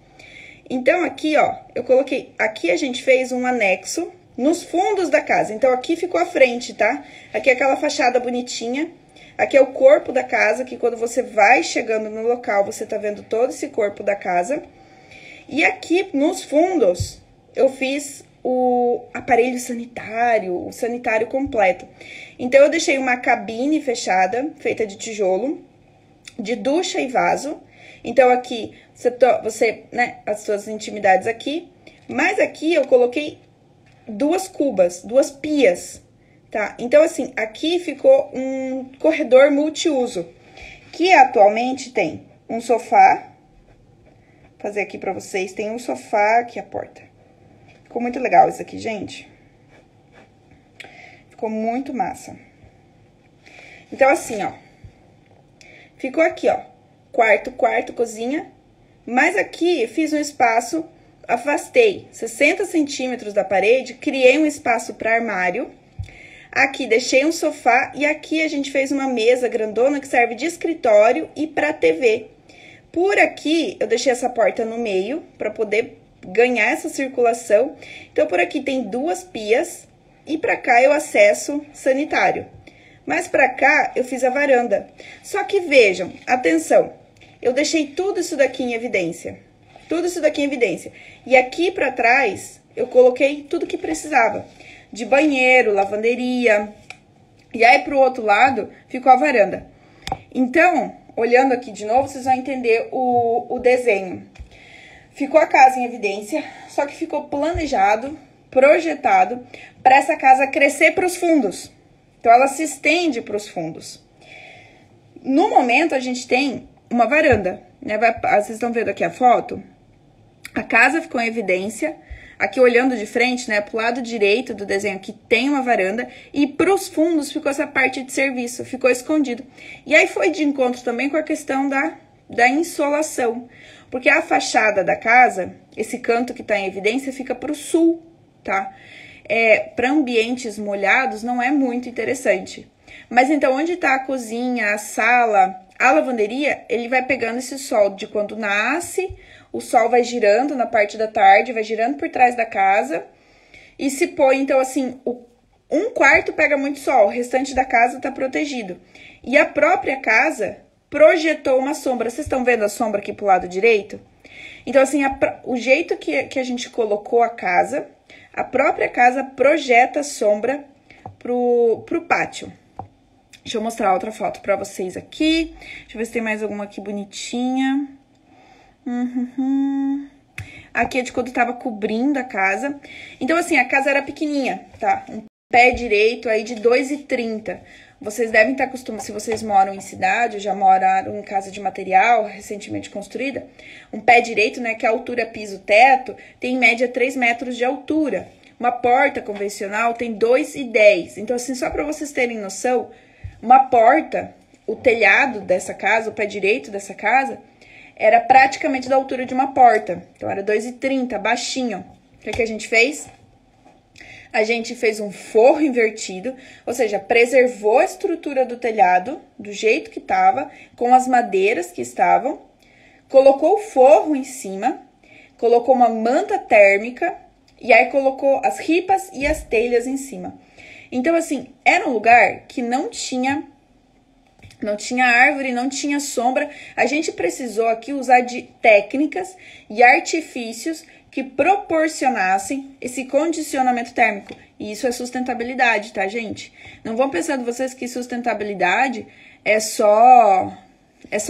Então, aqui, ó, eu coloquei... Aqui a gente fez um anexo nos fundos da casa. Então, aqui ficou a frente, tá? Aqui é aquela fachada bonitinha. Aqui é o corpo da casa, que quando você vai chegando no local, você tá vendo todo esse corpo da casa. E aqui, nos fundos, eu fiz o aparelho sanitário, o sanitário completo. Então, eu deixei uma cabine fechada, feita de tijolo, de ducha e vaso. Então, aqui, você, né, as suas intimidades aqui. Mas aqui eu coloquei duas cubas, duas pias, tá? Então, assim, aqui ficou um corredor multiuso, que atualmente tem um sofá. Vou fazer aqui pra vocês, tem um sofá, aqui a porta. Ficou muito legal isso aqui, gente. Ficou muito massa. Então, assim, ó. Ficou aqui, ó. Quarto, cozinha. Mas aqui fiz um espaço, afastei 60 centímetros da parede, criei um espaço para armário. Aqui deixei um sofá e aqui a gente fez uma mesa grandona que serve de escritório e para TV. Por aqui eu deixei essa porta no meio para poder ganhar essa circulação. Então, por aqui tem duas pias e para cá eu acesso sanitário. Mas para cá eu fiz a varanda. Só que vejam, atenção, eu deixei tudo isso daqui em evidência. Tudo isso daqui em evidência. E aqui para trás eu coloquei tudo que precisava. De banheiro, lavanderia. E aí pro outro lado ficou a varanda. Então, olhando aqui de novo, vocês vão entender o desenho. Ficou a casa em evidência, só que ficou planejado, projetado para essa casa crescer para os fundos. Então, ela se estende para os fundos. No momento, a gente tem uma varanda, né? Vocês estão vendo aqui a foto? A casa ficou em evidência. Aqui, olhando de frente, né? Pro lado direito do desenho aqui tem uma varanda. E pros fundos ficou essa parte de serviço, ficou escondido. E aí, foi de encontro também com a questão da insolação. Porque a fachada da casa, esse canto que tá em evidência, fica pro sul, tá? Para ambientes molhados não é muito interessante. Mas então, onde tá a cozinha, a sala, a lavanderia, ele vai pegando esse sol de quando nasce, o sol vai girando na parte da tarde, vai girando por trás da casa e se põe, então, assim, um quarto pega muito sol, o restante da casa tá protegido. E a própria casa projetou uma sombra. Vocês estão vendo a sombra aqui pro lado direito? Então, assim, o jeito que a gente colocou a casa, a própria casa projeta sombra pro pátio. Deixa eu mostrar outra foto pra vocês aqui. Deixa eu ver se tem mais alguma aqui bonitinha. Aqui é de quando tava cobrindo a casa. Então, assim, a casa era pequenininha, tá? Um pé direito aí de 2,30. Vocês devem estar acostumados, se vocês moram em cidade, ou já moraram em casa de material recentemente construída, um pé direito, né, que é a altura piso-teto, tem em média 3 metros de altura. Uma porta convencional tem 2,10. Então, assim, só para vocês terem noção, uma porta, o telhado dessa casa, o pé direito dessa casa, era praticamente da altura de uma porta. Então, era 2,30, baixinho. O que a gente fez? A gente fez um forro invertido, ou seja, preservou a estrutura do telhado do jeito que estava, com as madeiras que estavam, colocou o forro em cima, colocou uma manta térmica e aí colocou as ripas e as telhas em cima. Então, assim, era um lugar que não tinha árvore, não tinha sombra. A gente precisou aqui usar de técnicas e artifícios que proporcionassem esse condicionamento térmico. E isso é sustentabilidade, tá, gente? Não vão pensando vocês que sustentabilidade é só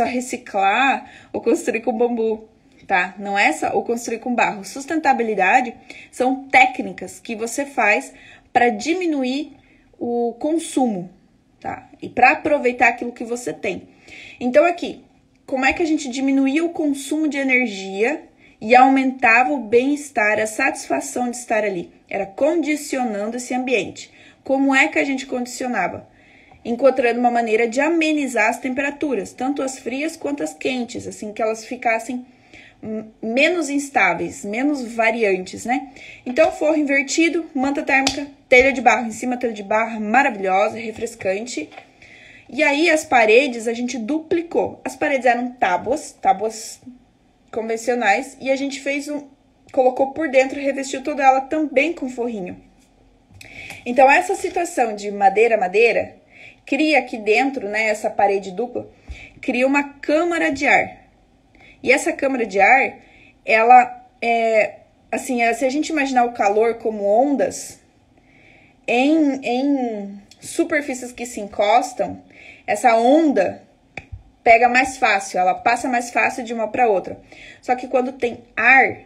reciclar ou construir com bambu, tá? Não é só ou construir com barro. Sustentabilidade são técnicas que você faz para diminuir o consumo, tá? E para aproveitar aquilo que você tem. Então, aqui, como é que a gente diminuía o consumo de energia e aumentava o bem-estar, a satisfação de estar ali? Era condicionando esse ambiente. Como é que a gente condicionava? Encontrando uma maneira de amenizar as temperaturas, tanto as frias quanto as quentes, assim, que elas ficassem menos instáveis, menos variantes, né? Então, forro invertido, manta térmica, telha de barro em cima, telha de barro maravilhosa, refrescante. E aí, as paredes a gente duplicou. As paredes eram tábuas convencionais, e a gente colocou por dentro, revestiu toda ela também com forrinho. Então, essa situação de madeira, cria aqui dentro, né, essa parede dupla, cria uma câmara de ar. E essa câmara de ar, ela assim, se a gente imaginar o calor como ondas, em superfícies que se encostam, essa onda pega mais fácil, ela passa mais fácil de uma para outra. Só que quando tem ar,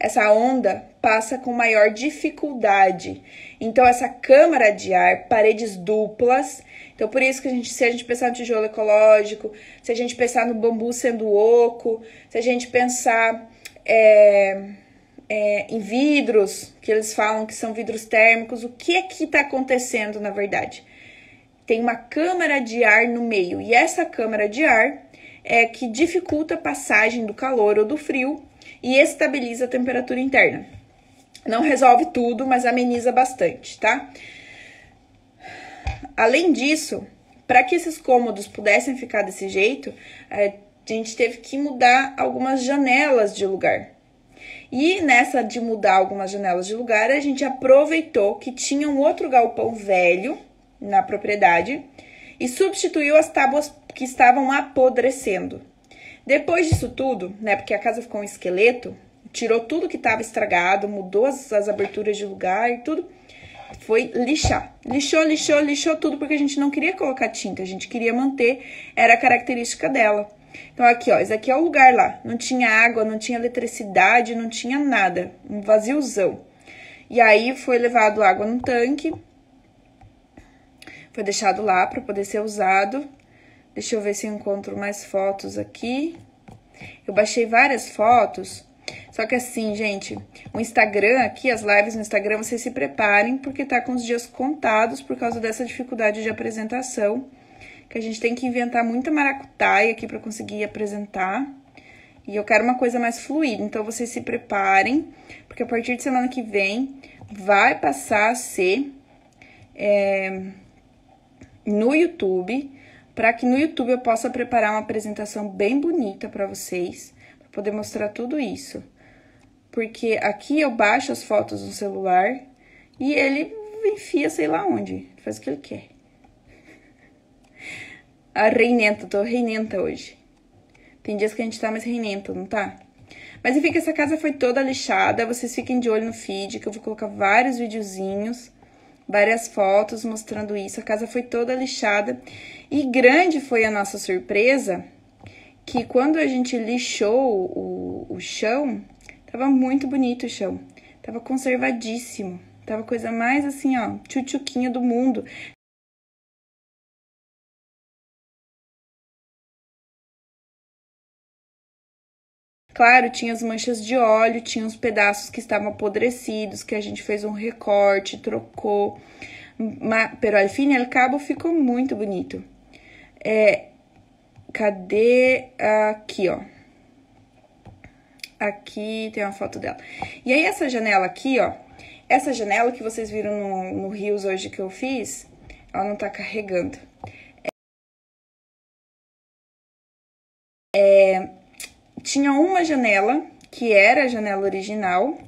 essa onda passa com maior dificuldade. Então, essa câmara de ar, paredes duplas. Então, por isso que se a gente pensar no tijolo ecológico, se a gente pensar no bambu sendo oco, se a gente pensar em vidros, que eles falam que são vidros térmicos, o que é que está acontecendo, na verdade? Tem uma câmara de ar no meio, e essa câmara de ar é que dificulta a passagem do calor ou do frio e estabiliza a temperatura interna. Não resolve tudo, mas ameniza bastante, tá? Além disso, para que esses cômodos pudessem ficar desse jeito, a gente teve que mudar algumas janelas de lugar. E nessa de mudar algumas janelas de lugar, a gente aproveitou que tinha um outro galpão velho na propriedade e substituiu as tábuas que estavam apodrecendo. Depois disso tudo, né, porque a casa ficou um esqueleto, tirou tudo que estava estragado, mudou as aberturas de lugar e tudo, foi lixar. Lixou tudo, porque a gente não queria colocar tinta, a gente queria manter, era a característica dela. Então, aqui, ó, esse aqui é o lugar lá, não tinha água, não tinha eletricidade, não tinha nada, um vaziozão. E aí, foi levado água num tanque, foi deixado lá para poder ser usado. Deixa eu ver se eu encontro mais fotos aqui. Eu baixei várias fotos, só que assim, gente, o Instagram aqui, as lives no Instagram, vocês se preparem, porque tá com os dias contados por causa dessa dificuldade de apresentação, que a gente tem que inventar muita maracutaia aqui para conseguir apresentar. E eu quero uma coisa mais fluida, então vocês se preparem, porque a partir de semana que vem vai passar a ser no YouTube, para que no YouTube eu possa preparar uma apresentação bem bonita para vocês, para poder mostrar tudo isso. Porque aqui eu baixo as fotos no celular e ele enfia sei lá onde, faz o que ele quer. A reinenta, tô reinenta hoje. Tem dias que a gente tá mais reinenta, não tá? Mas enfim, que essa casa foi toda lixada, vocês fiquem de olho no feed, que eu vou colocar vários videozinhos, várias fotos mostrando isso. A casa foi toda lixada e grande foi a nossa surpresa, que quando a gente lixou o chão, tava muito bonito o chão, tava conservadíssimo, tava coisa mais assim, ó, tchutchuquinha do mundo. Claro, tinha as manchas de óleo, tinha os pedaços que estavam apodrecidos, que a gente fez um recorte, trocou. Pero al fin y al cabo ficou muito bonito. Cadê? Aqui, ó. Aqui tem uma foto dela. E aí, essa janela aqui, ó. Essa janela que vocês viram no Rios hoje que eu fiz, ela não tá carregando. Tinha uma janela, que era a janela original.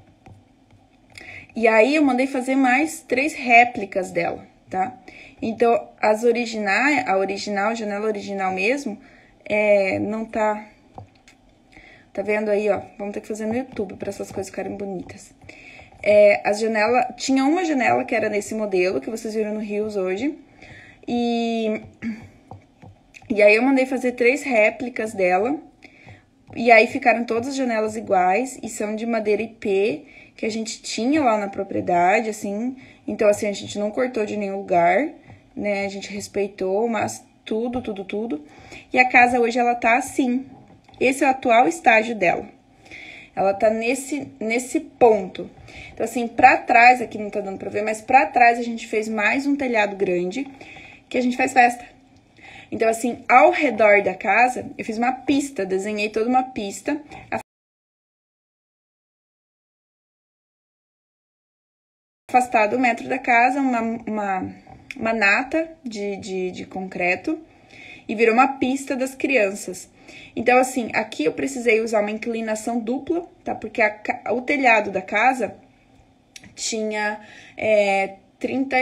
E aí, eu mandei fazer mais 3 réplicas dela, tá? Então, as originais, a janela original mesmo, não tá... Tá vendo aí, ó? Vamos ter que fazer no YouTube para essas coisas ficarem bonitas. Tinha uma janela que era nesse modelo, que vocês viram no Rios hoje. E aí, eu mandei fazer 3 réplicas dela. E aí, ficaram todas as janelas iguais e são de madeira IP, que a gente tinha lá na propriedade, assim. Então, assim, a gente não cortou de nenhum lugar, né? A gente respeitou, mas tudo. E a casa hoje, ela tá assim. Esse é o atual estágio dela. Ela tá nesse ponto. Então, assim, pra trás, aqui não tá dando pra ver, mas pra trás a gente fez mais um telhado grande, que a gente faz festa. Então, assim, ao redor da casa, eu fiz uma pista, desenhei toda uma pista. Afastado o metro da casa, uma nata de concreto, e virou uma pista das crianças. Então, assim, aqui eu precisei usar uma inclinação dupla, tá? Porque o telhado da casa tinha 30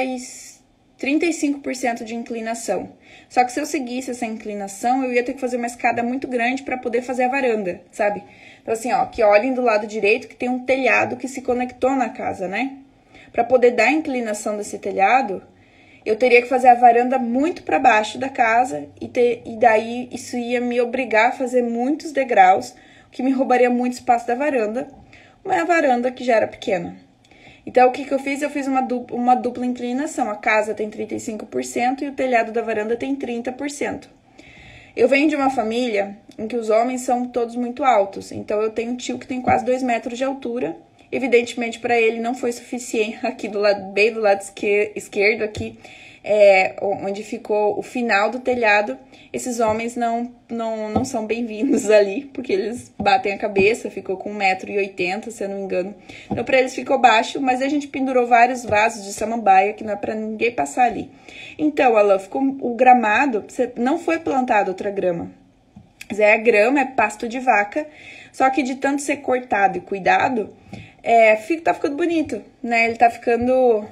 35% de inclinação. Só que se eu seguisse essa inclinação, eu ia ter que fazer uma escada muito grande para poder fazer a varanda, sabe? Então assim, ó, que olhem do lado direito que tem um telhado que se conectou na casa, né? Para poder dar a inclinação desse telhado, eu teria que fazer a varanda muito para baixo da casa e daí isso ia me obrigar a fazer muitos degraus, o que me roubaria muito espaço da varanda, uma varanda que já era pequena. Então, o que eu fiz? Eu fiz uma dupla inclinação. A casa tem 35% e o telhado da varanda tem 30%. Eu venho de uma família em que os homens são todos muito altos. Então, eu tenho um tio que tem quase 2 metros de altura. Evidentemente, para ele não foi suficiente aqui do lado, bem do lado esquerdo, aqui, onde ficou o final do telhado. Esses homens não são bem-vindos ali, porque eles batem a cabeça, ficou com 1,80 m, se eu não me engano. Então, para eles ficou baixo, mas a gente pendurou vários vasos de samambaia, que não é para ninguém passar ali. Então, Alan, ficou o gramado, não foi plantado outra grama. Mas a grama é pasto de vaca, só que de tanto ser cortado e cuidado, tá ficando bonito, né? Ele tá ficando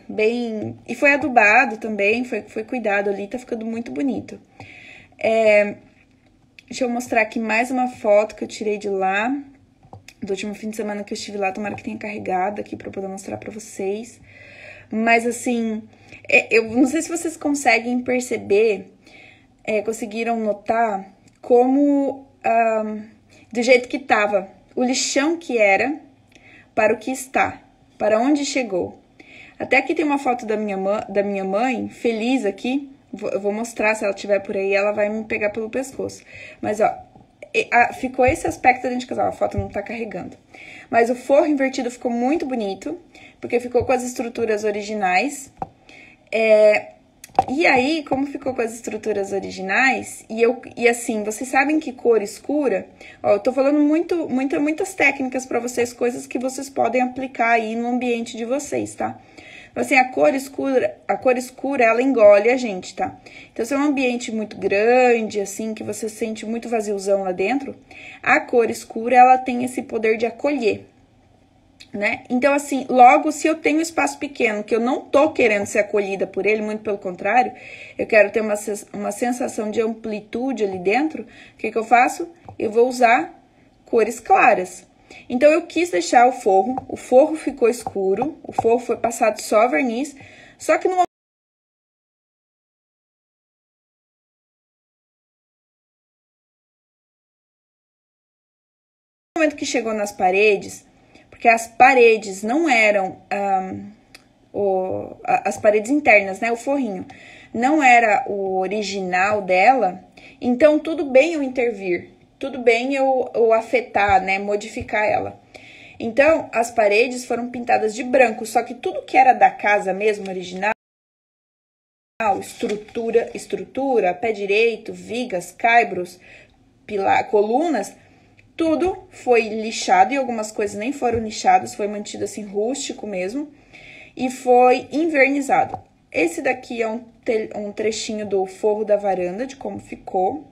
bem... E foi adubado também, foi cuidado ali, tá ficando muito bonito. Deixa eu mostrar aqui mais uma foto que eu tirei de lá, do último fim de semana que eu estive lá, tomara que tenha carregado aqui pra eu poder mostrar pra vocês. Mas assim, eu não sei se vocês conseguem perceber, conseguiram notar como, do jeito que tava, o lixão que era para o que está, para onde chegou. Até aqui tem uma foto da minha mãe, feliz aqui. Eu vou mostrar, se ela estiver por aí, ela vai me pegar pelo pescoço. Mas, ó, ficou esse aspecto dentro de casa. Ó, a foto não tá carregando. Mas o forro invertido ficou muito bonito, porque ficou com as estruturas originais. E aí, como ficou com as estruturas originais, e assim, vocês sabem que cor escura, ó, eu tô falando muitas técnicas pra vocês, coisas que vocês podem aplicar aí no ambiente de vocês, tá? Então, assim, a cor escura, ela engole a gente, tá? Então, se é um ambiente muito grande, assim, que você sente muito vaziozão lá dentro, a cor escura, ela tem esse poder de acolher, né? Então, assim, logo, se eu tenho espaço pequeno, que eu não tô querendo ser acolhida por ele, muito pelo contrário, eu quero ter uma sensação de amplitude ali dentro, o que eu faço? Eu vou usar cores claras. Então, eu quis deixar o forro ficou escuro, o forro foi passado só verniz, só que no momento que chegou nas paredes, porque as paredes não eram, as paredes internas, né, o forrinho, não era o original dela, então tudo bem eu intervir, tudo bem eu afetar, né, modificar ela. Então, as paredes foram pintadas de branco, só que tudo que era da casa mesmo, original, estrutura, pé direito, vigas, caibros, colunas, tudo foi lixado e algumas coisas nem foram lixadas, foi mantido assim rústico mesmo e foi invernizado. Esse daqui é um trechinho do forro da varanda, de como ficou.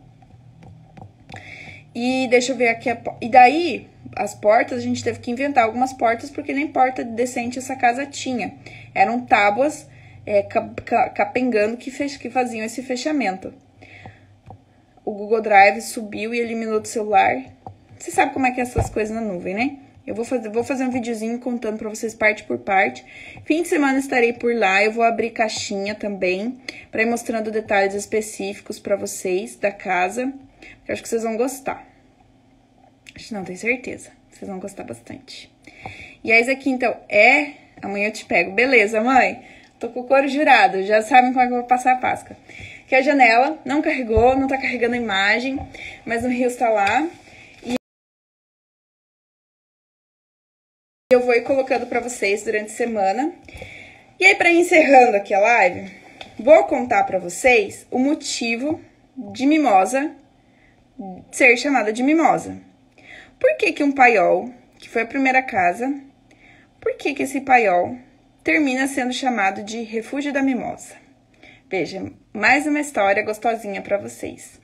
E deixa eu ver aqui, e daí as portas, a gente teve que inventar algumas portas, porque nem porta decente essa casa tinha. Eram tábuas capengando que faziam esse fechamento. O Google Drive subiu e eliminou do celular. Você sabe como é que é essas coisas na nuvem, né? Eu vou fazer um videozinho contando pra vocês parte por parte. Fim de semana estarei por lá, eu vou abrir caixinha também, pra ir mostrando detalhes específicos pra vocês da casa. Eu acho que vocês vão gostar. Acho não, tenho certeza. Vocês vão gostar bastante. E aí, esse aqui, então, amanhã eu te pego. Beleza, mãe? Tô com o couro jurado, já sabem como é que eu vou passar a Páscoa. Aqui é a janela, não carregou, não tá carregando a imagem, mas o Rio está lá. Eu vou ir colocando pra vocês durante a semana. E aí, pra ir encerrando aqui a live, vou contar pra vocês o motivo de Mimosa ser chamada de Mimosa. Por que um paiol, que foi a primeira casa, por que esse paiol termina sendo chamado de Refúgio da Mimosa? Veja, mais uma história gostosinha pra vocês.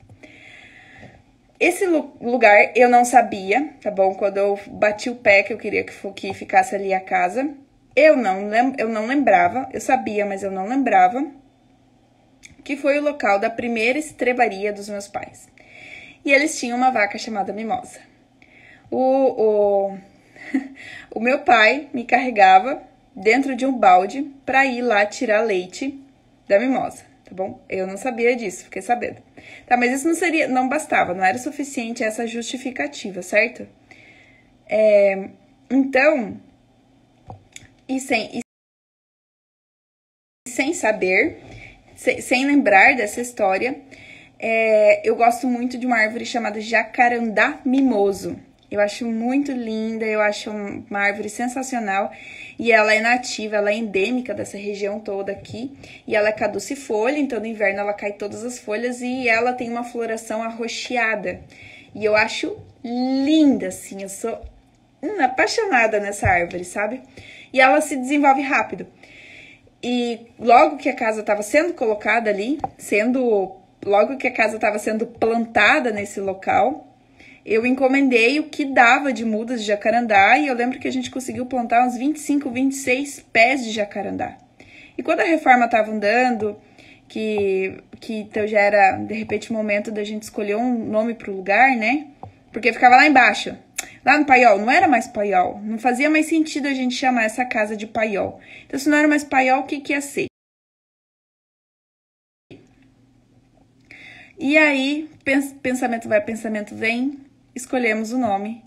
Esse lugar eu não sabia, tá bom? Quando eu bati o pé que eu queria que ficasse ali a casa, eu não lembrava, eu sabia, mas eu não lembrava, que foi o local da primeira estrebaria dos meus pais. E eles tinham uma vaca chamada Mimosa. O meu pai me carregava dentro de um balde para ir lá tirar leite da Mimosa, tá bom? Eu não sabia disso, fiquei sabendo. Tá, mas isso não bastava, não era suficiente essa justificativa, certo? Então, sem saber, sem lembrar dessa história, eu gosto muito de uma árvore chamada jacarandá mimoso. Eu acho muito linda, eu acho uma árvore sensacional. E ela é nativa, ela é endêmica dessa região toda aqui. E ela é caducifolha, então no inverno ela cai todas as folhas e ela tem uma floração arroxeada. E eu acho linda, assim, eu sou apaixonada nessa árvore, sabe? E ela se desenvolve rápido. E logo que a casa estava sendo colocada ali, logo que a casa estava sendo plantada nesse local, eu encomendei o que dava de mudas de jacarandá e eu lembro que a gente conseguiu plantar uns 25, 26 pés de jacarandá. E quando a reforma estava andando, então já era, de repente, o momento da gente escolher um nome para o lugar, né? Porque ficava lá embaixo, lá no Paiol, não era mais Paiol. Não fazia mais sentido a gente chamar essa casa de Paiol. Então, se não era mais Paiol, o que ia ser? E aí, pensamento vai, pensamento vem, escolhemos o nome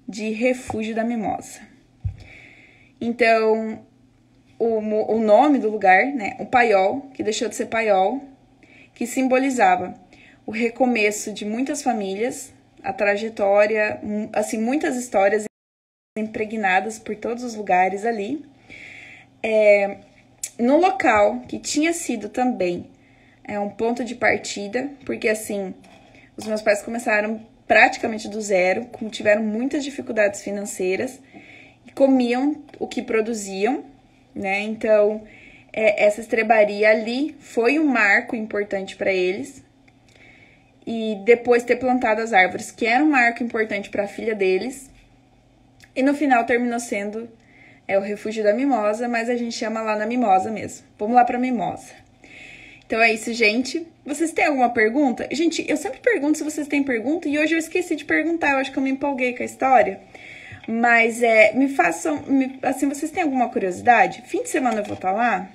de Refúgio da Mimosa. Então, o nome do lugar, né, o Paiol, que deixou de ser Paiol, que simbolizava o recomeço de muitas famílias, a trajetória, assim, muitas histórias impregnadas por todos os lugares ali. No local que tinha sido também um ponto de partida, porque assim, os meus pais começaram praticamente do zero, tiveram muitas dificuldades financeiras, e comiam o que produziam, né? Então, essa estrebaria ali foi um marco importante para eles. E depois ter plantado as árvores, que era um marco importante para a filha deles. E no final terminou sendo o Refúgio da Mimosa, mas a gente chama lá na Mimosa mesmo. Vamos lá para Mimosa. Então é isso, gente. Vocês têm alguma pergunta? Gente, eu sempre pergunto se vocês têm pergunta e hoje eu esqueci de perguntar. Eu acho que eu me empolguei com a história. Mas me façam, assim, vocês têm alguma curiosidade? Fim de semana eu vou estar lá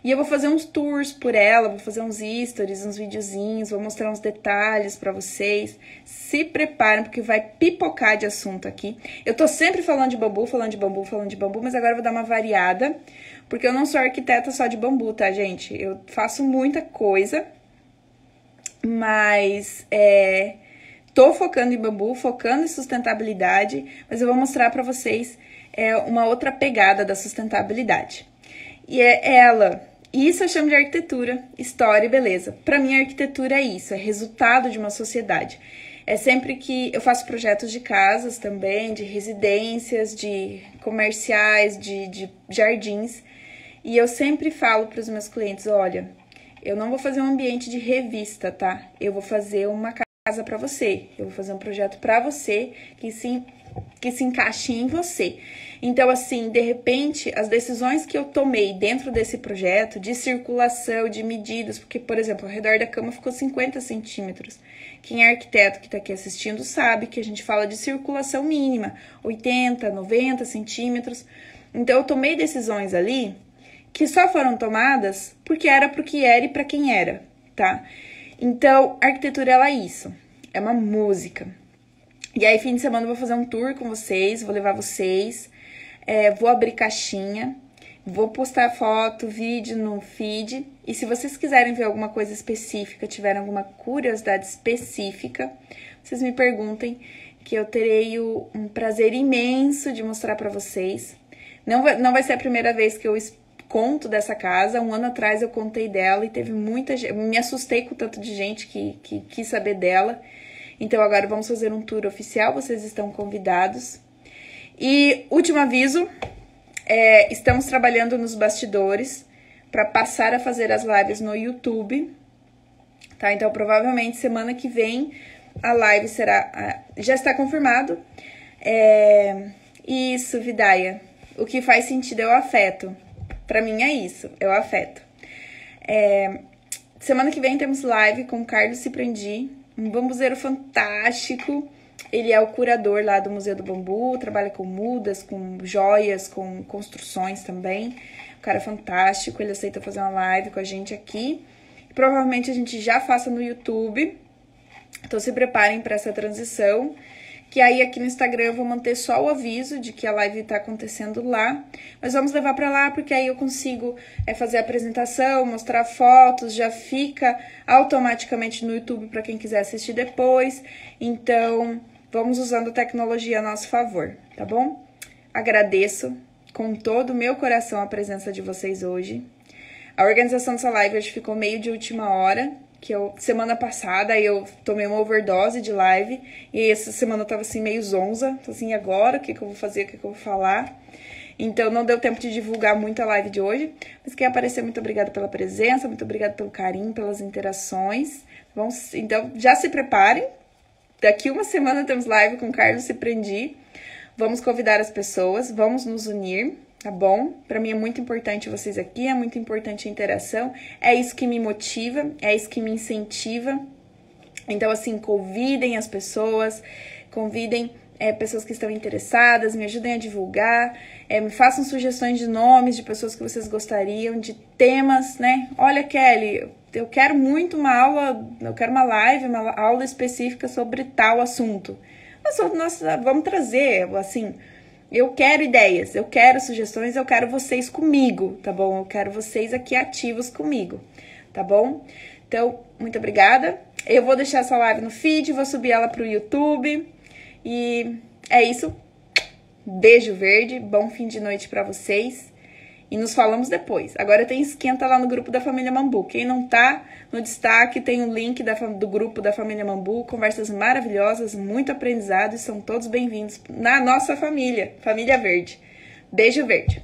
e eu vou fazer uns tours por ela, vou fazer uns stories, uns videozinhos, vou mostrar uns detalhes pra vocês. Se preparem, porque vai pipocar de assunto aqui. Eu tô sempre falando de bambu, mas agora eu vou dar uma variada, porque eu não sou arquiteta só de bambu, tá, gente? Eu faço muita coisa, mas tô focando em bambu, focando em sustentabilidade, mas eu vou mostrar pra vocês uma outra pegada da sustentabilidade. E isso eu chamo de arquitetura, história e beleza. Para mim, a arquitetura é isso, é resultado de uma sociedade. É sempre que eu faço projetos de casas também, de residências, de comerciais, de jardins. E eu sempre falo para os meus clientes, olha, eu não vou fazer um ambiente de revista, tá? Eu vou fazer uma casa para você. Eu vou fazer um projeto para você que se encaixe em você. Então, assim, de repente, as decisões que eu tomei dentro desse projeto, de circulação, de medidas, porque, por exemplo, ao redor da cama ficou 50 centímetros. Quem é arquiteto que está aqui assistindo sabe que a gente fala de circulação mínima, 80, 90 centímetros. Então, eu tomei decisões ali que só foram tomadas porque era pro que era e para quem era, tá? Então, a arquitetura, ela é isso, é uma música. E aí, fim de semana, eu vou fazer um tour com vocês, vou levar vocês, vou abrir caixinha, vou postar foto, vídeo no feed. E se vocês quiserem ver alguma coisa específica, tiverem alguma curiosidade específica, vocês me perguntem, que eu terei um prazer imenso de mostrar pra vocês. Não vai ser a primeira vez que eu conto dessa casa. Um ano atrás eu contei dela e teve muita gente, me assustei com o tanto de gente que quis saber dela. Então, agora vamos fazer um tour oficial, vocês estão convidados. E, último aviso, estamos trabalhando nos bastidores para passar a fazer as lives no YouTube, tá? Então, provavelmente, semana que vem, a live será... já está confirmado. Isso, Vidaia. o que faz sentido é o afeto. Pra mim é isso, é o afeto. Semana que vem temos live com o Carlos Ciprendi, um bambuzeiro fantástico. Ele é o curador lá do Museu do Bambu, trabalha com mudas, com joias, com construções também. Um cara fantástico, ele aceita fazer uma live com a gente aqui. Provavelmente a gente já faça no YouTube. Então se preparem para essa transição. Que aí aqui no Instagram eu vou manter só o aviso de que a live tá acontecendo lá. Mas vamos levar para lá, porque aí eu consigo fazer a apresentação, mostrar fotos, já fica automaticamente no YouTube para quem quiser assistir depois. Então, vamos usando a tecnologia a nosso favor, tá bom? Agradeço com todo o meu coração a presença de vocês hoje. A organização dessa live hoje ficou meio de última hora, semana passada eu tomei uma overdose de live, e essa semana eu tava assim meio zonza, assim, agora, o que eu vou fazer, o que eu vou falar? Então não deu tempo de divulgar muito a live de hoje, mas quem aparecer, muito obrigada pela presença, muito obrigada pelo carinho, pelas interações. Então já se preparem, daqui uma semana temos live com o Carlos Ciprendi, vamos convidar as pessoas, vamos nos unir, tá bom? Pra mim é muito importante vocês aqui, é muito importante a interação, é isso que me motiva, é isso que me incentiva. Então, assim, convidem as pessoas, convidem pessoas que estão interessadas, me ajudem a divulgar, me façam sugestões de nomes de pessoas que vocês gostariam, de temas, né? Olha, Kelly, eu quero muito uma aula, eu quero uma live, uma aula específica sobre tal assunto. Nossa, vamos trazer, assim... Eu quero ideias, eu quero sugestões, eu quero vocês comigo, tá bom? Eu quero vocês aqui ativos comigo, tá bom? Então, muito obrigada. Eu vou deixar essa live no feed, vou subir ela pro YouTube. E é isso. Beijo verde, bom fim de noite pra vocês. E nos falamos depois. Agora tem esquenta lá no grupo da Família Mambu. Quem não tá no destaque, tem um link do grupo da Família Mambu. Conversas maravilhosas, muito aprendizado. E são todos bem-vindos na nossa família, Família Verde. Beijo verde.